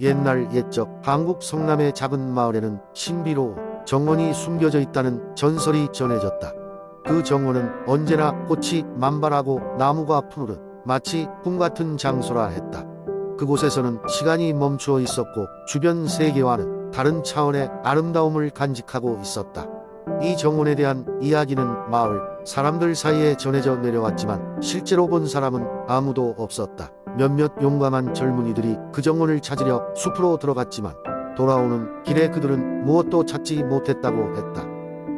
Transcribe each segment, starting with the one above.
옛날 옛적 한국 성남의 작은 마을에는 신비로운 정원이 숨겨져 있다는 전설이 전해졌다. 그 정원은 언제나 꽃이 만발하고 나무가 푸르른 마치 꿈같은 장소라 했다. 그곳에서는 시간이 멈추어 있었고 주변 세계와는 다른 차원의 아름다움을 간직하고 있었다. 이 정원에 대한 이야기는 마을 사람들 사이에 전해져 내려왔지만 실제로 본 사람은 아무도 없었다. 몇몇 용감한 젊은이들이 그 정원을 찾으려 숲으로 들어갔지만 돌아오는 길에 그들은 무엇도 찾지 못했다고 했다.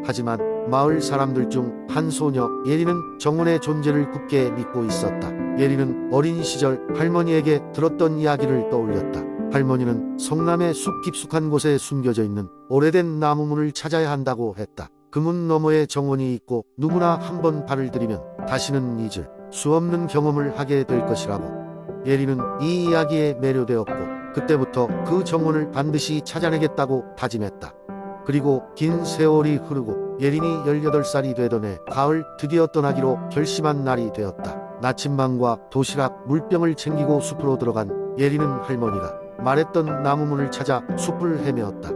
하지만 마을 사람들 중 한 소녀 예리는 정원의 존재를 굳게 믿고 있었다. 예리는 어린 시절 할머니에게 들었던 이야기를 떠올렸다. 할머니는 성남의 숲 깊숙한 곳에 숨겨져 있는 오래된 나무문을 찾아야 한다고 했다. 그 문 너머에 정원이 있고 누구나 한번 발을 들이면 다시는 잊을 수 없는 경험을 하게 될 것이라고. 예리는 이 이야기에 매료되었고 그때부터 그 정원을 반드시 찾아내겠다고 다짐했다. 그리고 긴 세월이 흐르고 예린이 18살이 되던 해 가을 드디어 떠나기로 결심한 날이 되었다. 나침반과 도시락, 물병을 챙기고 숲으로 들어간 예린은 할머니가 말했던 나무문을 찾아 숲을 헤매었다.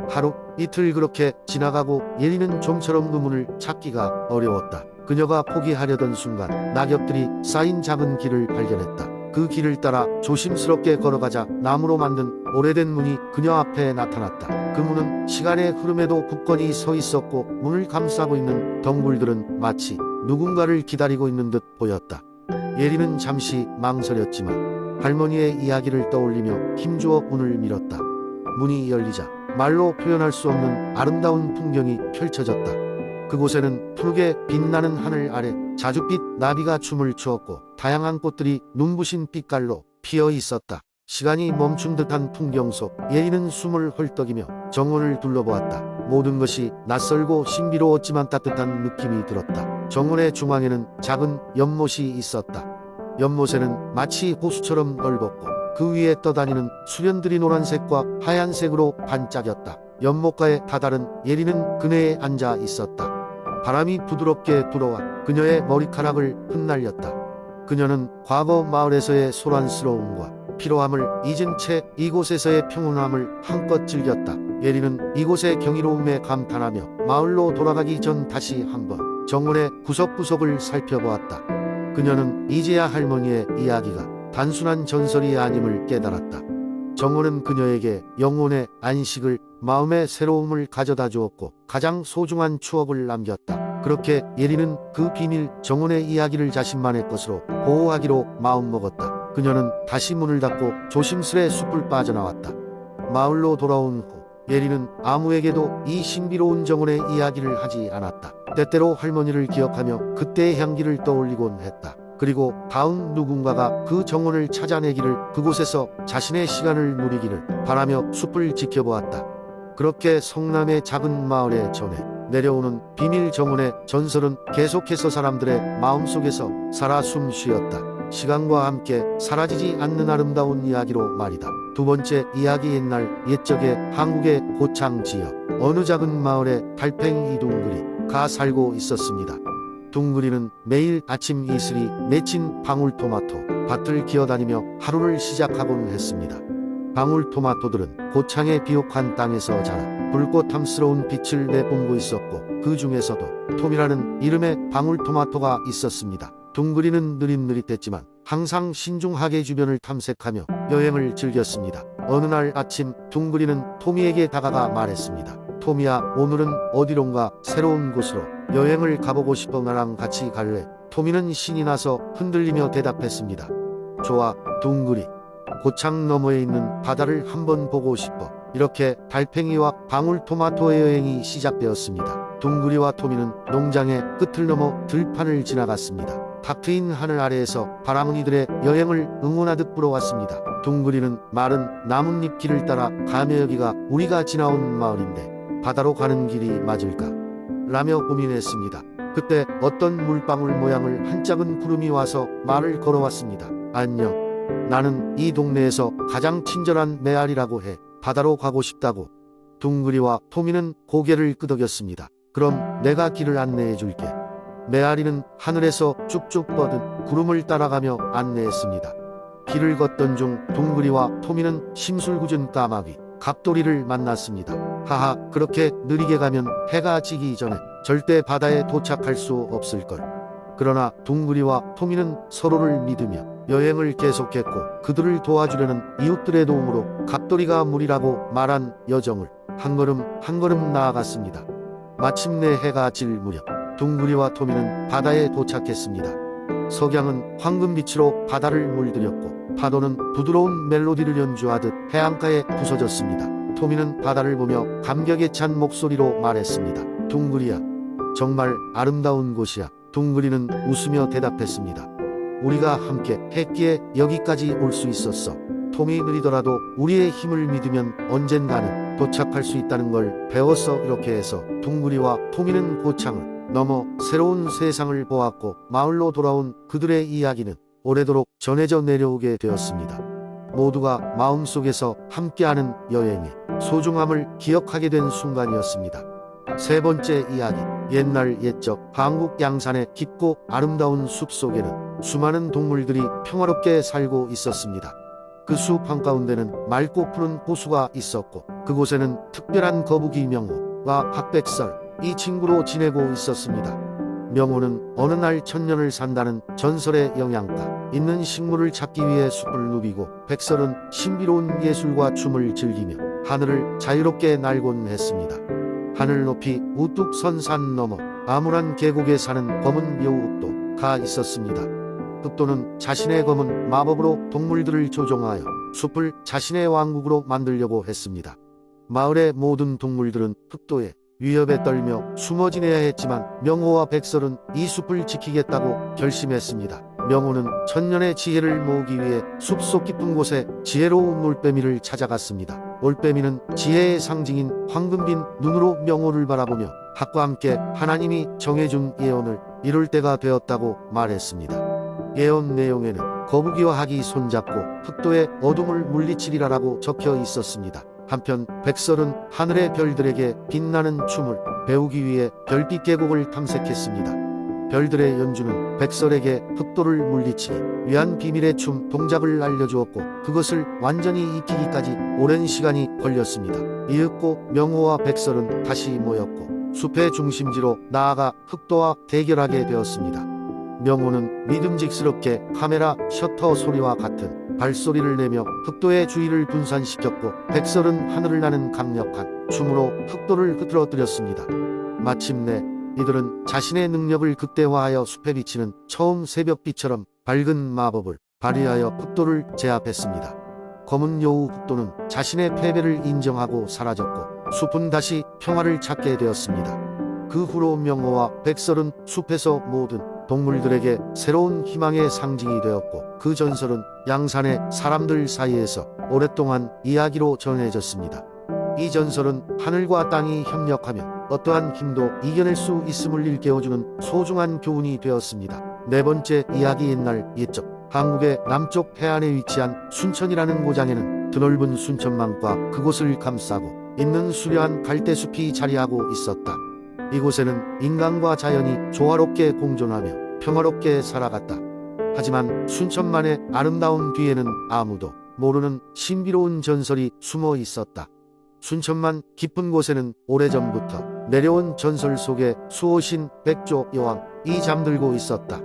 하루 이틀 그렇게 지나가고 예린은 좀처럼 그 문을 찾기가 어려웠다. 그녀가 포기하려던 순간 낙엽들이 쌓인 작은 길을 발견했다. 그 길을 따라 조심스럽게 걸어가자 나무로 만든 오래된 문이 그녀 앞에 나타났다. 그 문은 시간의 흐름에도 굳건히 서 있었고 문을 감싸고 있는 덩굴들은 마치 누군가를 기다리고 있는 듯 보였다. 예리는 잠시 망설였지만 할머니의 이야기를 떠올리며 힘주어 문을 밀었다. 문이 열리자 말로 표현할 수 없는 아름다운 풍경이 펼쳐졌다. 그곳에는 푸르게 빛나는 하늘 아래 자줏빛 나비가 춤을 추었고 다양한 꽃들이 눈부신 빛깔로 피어 있었다. 시간이 멈춘 듯한 풍경 속 예리는 숨을 헐떡이며 정원을 둘러보았다. 모든 것이 낯설고 신비로웠지만 따뜻한 느낌이 들었다. 정원의 중앙에는 작은 연못이 있었다. 연못에는 마치 호수처럼 넓었고 그 위에 떠다니는 수련들이 노란색과 하얀색으로 반짝였다. 연못가에 다다른 예리는 그네에 앉아 있었다. 바람이 부드럽게 불어와 그녀의 머리카락을 흩날렸다. 그녀는 과거 마을에서의 소란스러움과 피로함을 잊은 채 이곳에서의 평온함을 한껏 즐겼다. 예리는 이곳의 경이로움에 감탄하며 마을로 돌아가기 전 다시 한번 정원의 구석구석을 살펴보았다. 그녀는 이제야 할머니의 이야기가 단순한 전설이 아님을 깨달았다. 정원은 그녀에게 영혼의 안식을, 마음의 새로움을 가져다 주었고 가장 소중한 추억을 남겼다. 그렇게 예리는 그 비밀 정원의 이야기를 자신만의 것으로 보호하기로 마음먹었다. 그녀는 다시 문을 닫고 조심스레 숲을 빠져나왔다. 마을로 돌아온 후 예리는 아무에게도 이 신비로운 정원의 이야기를 하지 않았다. 때때로 할머니를 기억하며 그때의 향기를 떠올리곤 했다. 그리고 다음 누군가가 그 정원을 찾아내기를, 그곳에서 자신의 시간을 누리기를 바라며 숲을 지켜보았다. 그렇게 성남의 작은 마을에 전해 내려오는 비밀 정원의 전설은 계속해서 사람들의 마음속에서 살아 숨쉬었다. 시간과 함께 사라지지 않는 아름다운 이야기로 말이다. 두 번째 이야기. 옛날 옛적에 한국의 고창 지역 어느 작은 마을에 달팽이 둥그리가 살고 있었습니다. 둥그리는 매일 아침 이슬이 맺힌 방울토마토 밭을 기어다니며 하루를 시작하곤 했습니다. 방울토마토들은 고창의 비옥한 땅에서 자라 불꽃함스러운 빛을 내뿜고 있었고 그 중에서도 톰이라는 이름의 방울토마토가 있었습니다. 둥그리는 느릿느릿했지만 항상 신중하게 주변을 탐색하며 여행을 즐겼습니다. 어느 날 아침 둥그리는 토미에게 다가가 말했습니다. 토미야, 오늘은 어디론가 새로운 곳으로 여행을 가보고 싶어. 나랑 같이 갈래? 토미는 신이 나서 흔들리며 대답했습니다. 좋아, 둥그리. 고창 너머에 있는 바다를 한번 보고 싶어. 이렇게 달팽이와 방울토마토의 여행이 시작되었습니다. 둥그리와 토미는 농장의 끝을 넘어 들판을 지나갔습니다. 탁 트인 하늘 아래에서 바람은 이들의 여행을 응원하듯 불어왔습니다. 둥그리는 마른 나뭇잎 길을 따라 가며 여기가 우리가 지나온 마을인데 바다로 가는 길이 맞을까? 라며 고민했습니다. 그때 어떤 물방울 모양을 한 작은 구름이 와서 말을 걸어왔습니다. 안녕. 나는 이 동네에서 가장 친절한 메아리라고 해. 바다로 가고 싶다고. 둥그리와 토미는 고개를 끄덕였습니다. 그럼 내가 길을 안내해 줄게. 메아리는 하늘에서 쭉쭉 뻗은 구름을 따라가며 안내했습니다. 길을 걷던 중 둥그리와 토미는 심술궂은 까마귀 갑돌이를 만났습니다. 하하, 그렇게 느리게 가면 해가 지기 전에 절대 바다에 도착할 수 없을걸. 그러나 둥그리와 토미는 서로를 믿으며 여행을 계속했고, 그들을 도와주려는 이웃들의 도움으로 갑돌이가 무리라고 말한 여정을 한 걸음 한 걸음 나아갔습니다. 마침내 해가 질 무렵 둥그리와 토미는 바다에 도착했습니다. 석양은 황금빛으로 바다를 물들였고, 파도는 부드러운 멜로디를 연주하듯 해안가에 부서졌습니다. 토미는 바다를 보며 감격에 찬 목소리로 말했습니다. 둥그리야, 정말 아름다운 곳이야. 둥그리는 웃으며 대답했습니다. 우리가 함께 했기에 여기까지 올 수 있었어. 톰이 느리더라도 우리의 힘을 믿으면 언젠가는 도착할 수 있다는 걸 배웠어. 이렇게 해서 둥그리와 토미는 고창을 넘어 새로운 세상을 보았고, 마을로 돌아온 그들의 이야기는 오래도록 전해져 내려오게 되었습니다. 모두가 마음속에서 함께하는 여행의 소중함을 기억하게 된 순간이었습니다. 세 번째 이야기. 옛날 옛적 한국 양산의 깊고 아름다운 숲 속에는 수많은 동물들이 평화롭게 살고 있었습니다. 그 숲 한가운데는 맑고 푸른 호수가 있었고, 그곳에는 특별한 거북이 명호와 박백설, 이 친구로 지내고 있었습니다. 명호는 어느 날 천년을 산다는 전설의 영양가 있는 식물을 찾기 위해 숲을 누비고, 백설은 신비로운 예술과 춤을 즐기며 하늘을 자유롭게 날곤 했습니다. 하늘 높이 우뚝 선 산 너머 암울한 계곡에 사는 검은 여우흑도가 있었습니다. 흑도는 자신의 검은 마법으로 동물들을 조종하여 숲을 자신의 왕국으로 만들려고 했습니다. 마을의 모든 동물들은 흑도의 위협에 떨며 숨어 지내야 했지만, 명호와 백설은 이 숲을 지키겠다고 결심했습니다. 명호는 천년의 지혜를 모으기 위해 숲속 깊은 곳에 지혜로운 올빼미를 찾아갔습니다. 올빼미는 지혜의 상징인 황금빛 눈으로 명호를 바라보며 학과 함께 하나님이 정해준 예언을 이룰 때가 되었다고 말했습니다. 예언 내용에는 거북이와 학이 손잡고 흑도의 어둠을 물리치리라라고 적혀 있었습니다. 한편 백설은 하늘의 별들에게 빛나는 춤을 배우기 위해 별빛 계곡을 탐색했습니다. 별들의 연주는 백설에게 흑도를 물리치기 위한 비밀의 춤 동작을 알려주었고, 그것을 완전히 익히기까지 오랜 시간이 걸렸습니다. 이윽고 명호와 백설은 다시 모였고 숲의 중심지로 나아가 흑도와 대결하게 되었습니다. 명호는 믿음직스럽게 카메라 셔터 소리와 같은 발소리를 내며 흑도의 주의를 분산시켰고, 백설은 하늘을 나는 강력한 춤으로 흑도를 흐트러뜨렸습니다. 마침내 이들은 자신의 능력을 극대화하여 숲에 비치는 처음 새벽빛처럼 밝은 마법을 발휘하여 흑도를 제압했습니다. 검은 여우 흑도는 자신의 패배를 인정하고 사라졌고, 숲은 다시 평화를 찾게 되었습니다. 그 후로 명호와 백설은 숲에서 모든 동물들에게 새로운 희망의 상징이 되었고, 그 전설은 양산의 사람들 사이에서 오랫동안 이야기로 전해졌습니다. 이 전설은 하늘과 땅이 협력하면 어떠한 힘도 이겨낼 수 있음을 일깨워주는 소중한 교훈이 되었습니다. 네 번째 이야기. 옛날 옛적 한국의 남쪽 해안에 위치한 순천이라는 고장에는 드넓은 순천만과 그곳을 감싸고 있는 수려한 갈대숲이 자리하고 있었다. 이곳에는 인간과 자연이 조화롭게 공존하며 평화롭게 살아갔다. 하지만 순천만의 아름다운 뒤에는 아무도 모르는 신비로운 전설이 숨어 있었다. 순천만 깊은 곳에는 오래전부터 내려온 전설 속에 수호신 백조 여왕이 잠들고 있었다.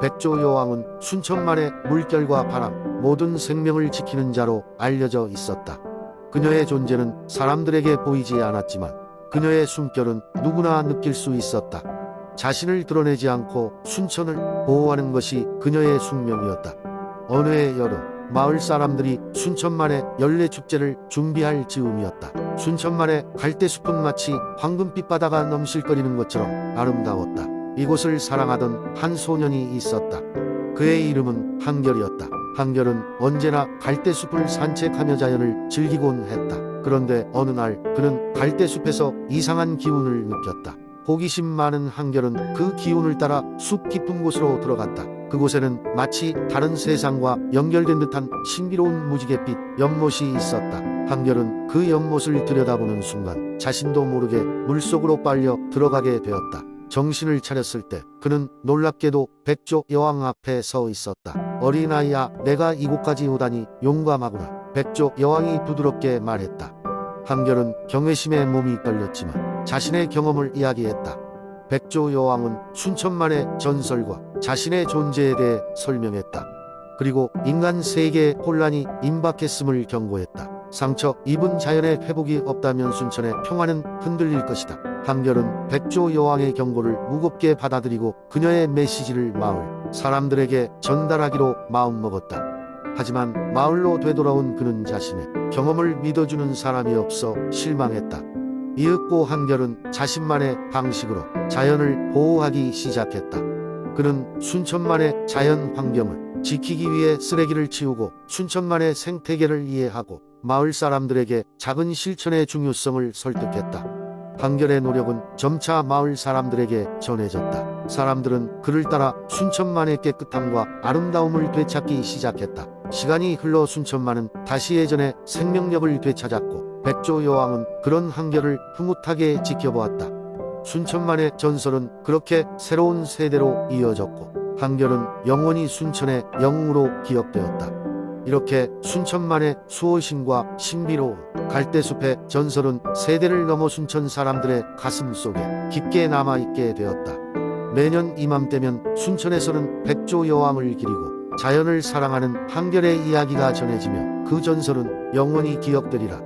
백조 여왕은 순천만의 물결과 바람, 모든 생명을 지키는 자로 알려져 있었다. 그녀의 존재는 사람들에게 보이지 않았지만, 그녀의 숨결은 누구나 느낄 수 있었다. 자신을 드러내지 않고 순천을 보호하는 것이 그녀의 숙명이었다. 어느 해 여름, 마을 사람들이 순천만의 연례축제를 준비할 즈음이었다. 순천만의 갈대숲은 마치 황금빛 바다가 넘실거리는 것처럼 아름다웠다. 이곳을 사랑하던 한 소년이 있었다. 그의 이름은 한결이었다. 한결은 언제나 갈대숲을 산책하며 자연을 즐기곤 했다. 그런데 어느 날 그는 갈대숲에서 이상한 기운을 느꼈다. 호기심 많은 한결은 그 기운을 따라 숲 깊은 곳으로 들어갔다. 그곳에는 마치 다른 세상과 연결된 듯한 신비로운 무지갯빛 연못이 있었다. 한결은 그 연못을 들여다보는 순간 자신도 모르게 물속으로 빨려 들어가게 되었다. 정신을 차렸을 때 그는 놀랍게도 백조 여왕 앞에 서 있었다. 어린아이야, 내가 이곳까지 오다니 용감하구나. 백조 여왕이 부드럽게 말했다. 한결은 경외심에 몸이 떨렸지만 자신의 경험을 이야기했다. 백조 여왕은 순천만의 전설과 자신의 존재에 대해 설명했다. 그리고 인간 세계에 혼란이 임박했음을 경고했다. 상처 입은 자연의 회복이 없다면 순천의 평화는 흔들릴 것이다. 한결은 백조 여왕의 경고를 무겁게 받아들이고 그녀의 메시지를 마을 사람들에게 전달하기로 마음먹었다. 하지만 마을로 되돌아온 그는 자신의 경험을 믿어주는 사람이 없어 실망했다. 이윽고 한결은 자신만의 방식으로 자연을 보호하기 시작했다. 그는 순천만의 자연 환경을 지키기 위해 쓰레기를 치우고 순천만의 생태계를 이해하고 마을 사람들에게 작은 실천의 중요성을 설득했다. 한결의 노력은 점차 마을 사람들에게 전해졌다. 사람들은 그를 따라 순천만의 깨끗함과 아름다움을 되찾기 시작했다. 시간이 흘러 순천만은 다시 예전의 생명력을 되찾았고 백조 여왕은 그런 한결을 흐뭇하게 지켜보았다. 순천만의 전설은 그렇게 새로운 세대로 이어졌고 한결은 영원히 순천의 영웅으로 기억되었다. 이렇게 순천만의 수호신과 신비로운 갈대숲의 전설은 세대를 넘어 순천 사람들의 가슴 속에 깊게 남아있게 되었다. 매년 이맘때면 순천에서는 백조 여왕을 기리고 자연을 사랑하는 한결의 이야기가 전해지며 그 전설은 영원히 기억되리라.